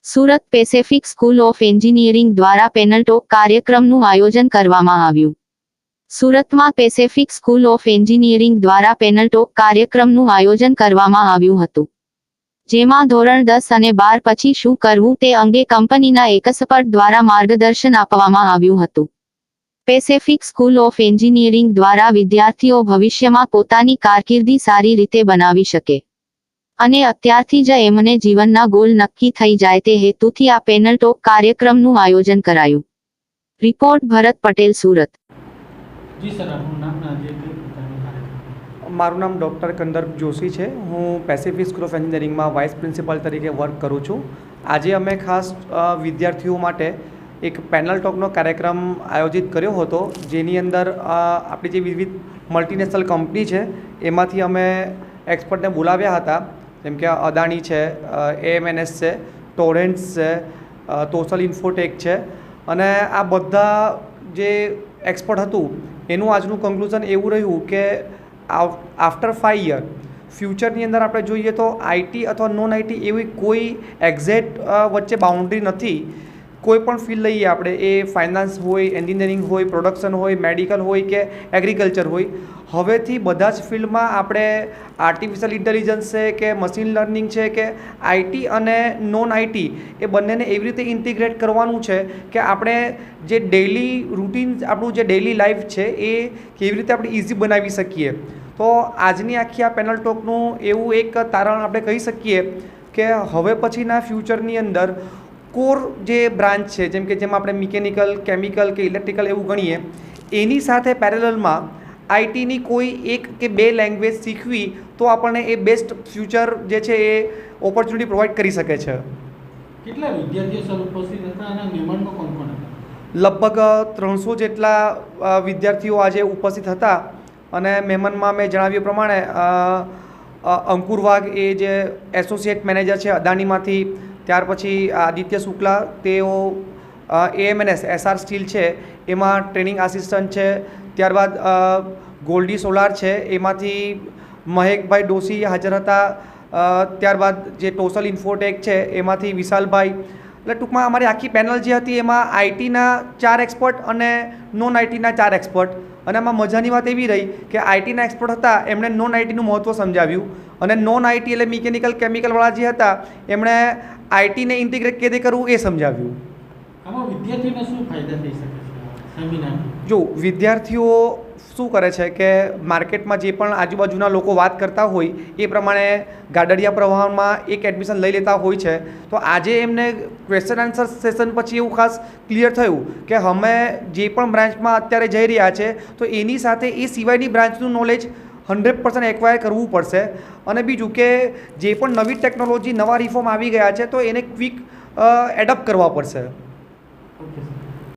Surat Pacific school of engineering દ્વારા panel talk કાર્યક્રમનું આયોજન કરવામાં આવ્યું. સુરતમાં પેસેફિક સ્કૂલ ઓફ એન્જિનિયરિંગ દ્વારા પેનલ ટોક કાર્યક્રમનું આયોજન કરવામાં આવ્યું હતું. જેમાં ધોરણ 10 અને 12 પછી શું કરવું તે અંગે કંપનીના એક્સપર્ટ દ્વારા માર્ગદર્શન આપવામાં આવ્યું હતું. પેસેફિક સ્કૂલ ઓફ એન્જિનિયરિંગ દ્વારા વિદ્યાર્થીઓ ભવિષ્યમાં પોતાની કારકિર્દી સારી રીતે બનાવી શકે અને અત્યારથી જ એમને જીવનના ગોલ નક્કી થઈ જાય તે હેતુથી આ પેનલ ટોક કાર્યક્રમનું આયોજન કરાયું. રિપોર્ટ ભરત પટેલ, સુરત. જી સર, આપનું નામ અને આજે કઈ પ્રકારનો કાર્યક્રમ? મારું નામ ડૉક્ટર કંદર્પ જોશી છે. હું પેસેફિક સ્કૂલ ઓફ એન્જિનિયરિંગમાં વાઇસ પ્રિન્સિપાલ તરીકે વર્ક કરું છું. આજે અમે ખાસ વિદ્યાર્થીઓ માટે એક પેનલ ટોકનો કાર્યક્રમ આયોજિત કર્યો હતો, જેની અંદર આપણી જે વિવિધ મલ્ટીનેશનલ કંપની છે એમાંથી અમે એક્સપર્ટને બોલાવ્યા હતા, જેમ કે અદાણી છે, AMNS છે, ટોરેન્ટ્સ છે, ટોટલ ઇન્ફોટેક છે, અને આ બધા જે એક્સપર્ટ હતું એનું આજનું કન્ક્લુઝન એવું રહ્યું કે આફ્ટર 5 યર ફ્યુચરની અંદર આપણે જોઈએ તો આઈટી અથવા નોન આઈટી એવી કોઈ એક્ઝેક્ટ વચ્ચે બાઉન્ડ્રી નથી. કોઈ પણ ફિલ્ડ લઈએ આપણે, એ ફાઇનાન્સ હોય, એન્જિનિયરિંગ હોય, પ્રોડક્શન હોય, મેડિકલ હોય કે એગ્રીકલ્ચર હોય, હવેથી બધા જ ફિલ્ડમાં આપણે આર્ટિફિશિયલ ઇન્ટેલિજન્સ છે કે મશીન લર્નિંગ છે કે આઈટી અને નોન આઈટી એ બંનેને એવી રીતે ઇન્ટિગ્રેટ કરવાનું છે કે આપણે જે ડેઇલી રૂટીન, આપણું જે ડેઇલી લાઈફ છે એ કેવી રીતે આપણે ઇઝી બનાવી શકીએ. તો આજની આખી આ પેનલ ટોકનું એવું એક તારણ આપણે કહી શકીએ કે હવે પછીના ફ્યુચરની અંદર કોર જે બ્રાન્ચ છે, જેમ કે જેમાં આપણે મિકેનિકલ, કેમિકલ કે ઇલેક્ટ્રિકલ એવું ગણીએ, એની સાથે પેરેલલમાં આઈટીની કોઈ એક કે બે લેંગ્વેજ શીખવી તો આપણને એ બેસ્ટ ફ્યુચર જે છે એ ઓપોર્ચ્યુનિટી પ્રોવાઈડ કરી શકે છે. કેટલા વિદ્યાર્થીઓ સર ઉપસ્થિત હતા અને મહેમાનમાં કોણ કોણ હતા? લગભગ 300 જેટલા વિદ્યાર્થીઓ આજે ઉપસ્થિત હતા અને મહેમાનમાં મેં જણાવ્યું પ્રમાણે અંકુર વાઘ એ જે એસોસિએટ મેનેજર છે અદાણીમાંથી, ત્યાર પછી આદિત્ય શુક્લા, તેઓ AMNS SR સ્ટીલ છે એમાં ટ્રેનિંગ આસિસ્ટન્ટ છે, ત્યારબાદ ગોલ્ડી સોલાર છે એમાંથી મહેકભાઈ ડોશી હાજર હતા, ત્યારબાદ જે ટોટલ ઇન્ફોટેક છે એમાંથી વિશાલભાઈ. એટલે ટૂંકમાં અમારી આખી પેનલ જે હતી એમાં આઈટીના 4 એક્સપર્ટ અને નોન આઈટીના 4 એક્સપર્ટ. અને આમાં મજાની વાત એવી રહી કે આઈટીના એક્સપર્ટ હતા એમણે નોન આઈટીનું મહત્ત્વ સમજાવ્યું, અને નોન આઈટી એટલે મિકેનિકલ કેમિકલવાળા જે હતા એમણે આઈટીને ઇન્ટિગ્રેટ કેવી રીતે કરવું એ સમજાવ્યું. આમાં વિદ્યાર્થીઓને શું ફાયદા થઈ શકે છે સેમિનારથી? જો વિદ્યાર્થીઓ શું કરે છે કે માર્કેટમાં જે પણ આજુબાજુના લોકો વાત કરતા હોય એ પ્રમાણે ગાડડિયા પ્રવાહમાં એક એડમિશન લઈ લેતા હોય છે. તો આજે એમને ક્વેશ્ચન આન્સર સેશન પછી એવું ખાસ ક્લિયર થયું કે અમે જે પણ બ્રાન્ચમાં અત્યારે જઈ રહ્યા છે તો એની સાથે એ સિવાયની બ્રાન્ચનું નોલેજ 100% એક્વાયર કરવું પડશે. અને બીજું કે જે પણ નવી ટેકનોલોજી, નવા રિફોર્મ આવી ગયા છે તો એને ક્વિક એડપ્ટ કરવા પડશે. Okay sir.